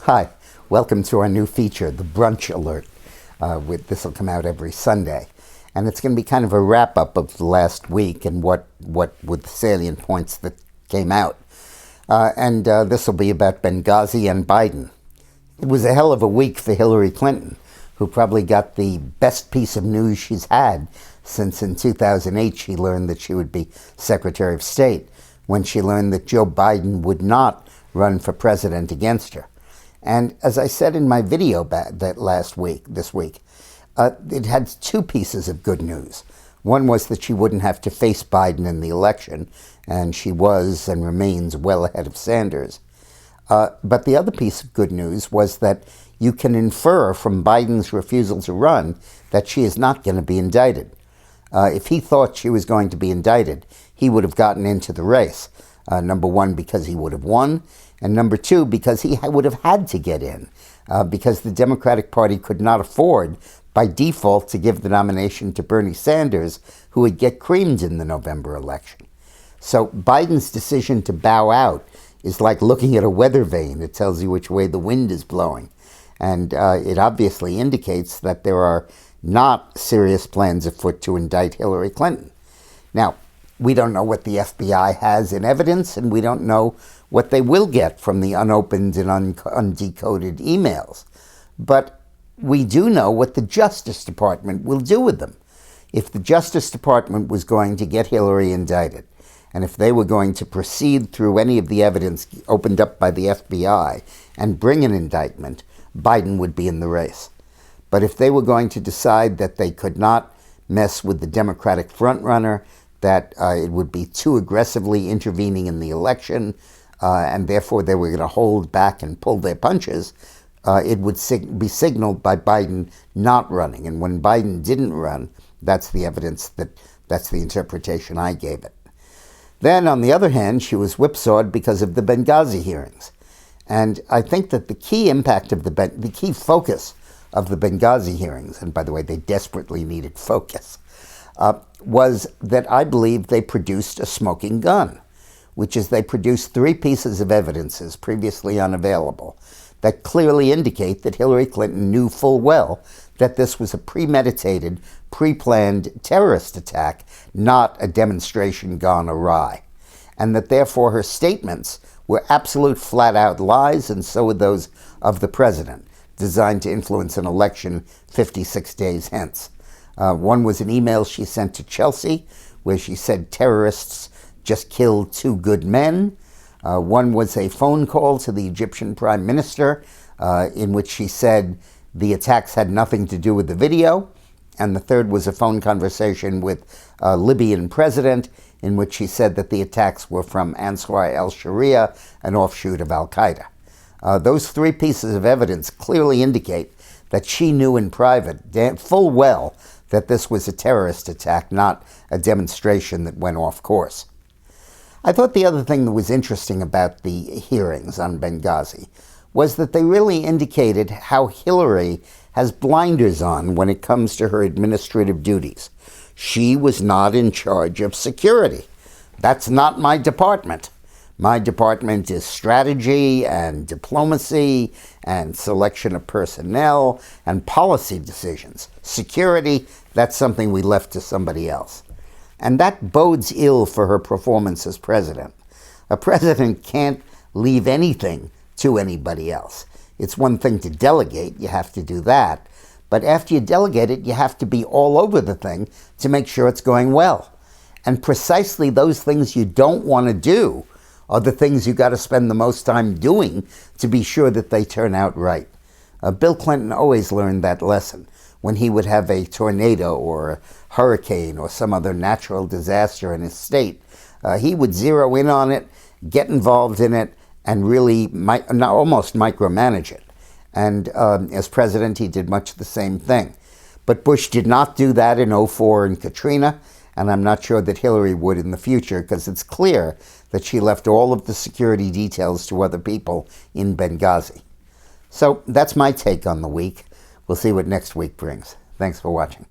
Hi, welcome to our new feature, the Brunch Alert. This will come out every Sunday. And it's going to be kind of a wrap-up of the last week and what were the salient points that came out. This will be about Benghazi and Biden. It was a hell of a week for Hillary Clinton, who probably got the best piece of news she's had since in 2008 she learned that she would be Secretary of State, when she learned that Joe Biden would not run for president against her. And as I said in my video this week, it had two pieces of good news. One was that she wouldn't have to face Biden in the election, and she was and remains well ahead of Sanders. But the other piece of good news was that you can infer from Biden's refusal to run that she is not going to be indicted. If he thought she was going to be indicted, he would have gotten into the race. Number one, because he would have won, and number two, because he would have had to get in, because the Democratic Party could not afford, by default, to give the nomination to Bernie Sanders, who would get creamed in the November election. So Biden's decision to bow out is like looking at a weather vane. It tells you which way the wind is blowing. And it obviously indicates that there are not serious plans afoot to indict Hillary Clinton. Now, we don't know what the FBI has in evidence, and we don't know what they will get from the unopened and undecoded emails. But we do know what the Justice Department will do with them. If the Justice Department was going to get Hillary indicted, and if they were going to proceed through any of the evidence opened up by the FBI and bring an indictment, Biden would be in the race. But if they were going to decide that they could not mess with the Democratic frontrunner, that it would be too aggressively intervening in the election, and therefore they were going to hold back and pull their punches, it would be signaled by Biden not running. And when Biden didn't run, that's the evidence, that's the interpretation I gave it. Then, on the other hand, she was whipsawed because of the Benghazi hearings. And I think that the key impact of the key focus of the Benghazi hearings, and by the way, they desperately needed focus, was that I believe they produced a smoking gun, which is they produced three pieces of evidences previously unavailable that clearly indicate that Hillary Clinton knew full well that this was a premeditated, pre-planned terrorist attack, not a demonstration gone awry, and that therefore her statements were absolute flat-out lies, and so were those of the president, designed to influence an election 56 days hence. One was an email she sent to Chelsea, where she said terrorists just killed two good men. One was a phone call to the Egyptian Prime Minister, in which she said the attacks had nothing to do with the video. And the third was a phone conversation with a Libyan president, in which she said that the attacks were from Ansar al-Sharia, an offshoot of al-Qaeda. Those three pieces of evidence clearly indicate that she knew in private, full well, that this was a terrorist attack, not a demonstration that went off course. I thought the other thing that was interesting about the hearings on Benghazi was that they really indicated how Hillary has blinders on when it comes to her administrative duties. She was not in charge of security. That's not my department. My department is strategy and diplomacy and selection of personnel and policy decisions. Security, that's something we left to somebody else. And that bodes ill for her performance as president. A president can't leave anything to anybody else. It's one thing to delegate, you have to do that. But after you delegate it, you have to be all over the thing to make sure it's going well. And precisely those things you don't want to do are the things you got to spend the most time doing to be sure that they turn out right. Bill Clinton always learned that lesson. When he would have a tornado or a hurricane or some other natural disaster in his state, he would zero in on it, get involved in it, and really almost micromanage it. And as president, he did much the same thing. But Bush did not do that in 2004 in Katrina, and I'm not sure that Hillary would in the future, because it's clear that she left all of the security details to other people in Benghazi. So that's my take on the week. We'll see what next week brings. Thanks for watching.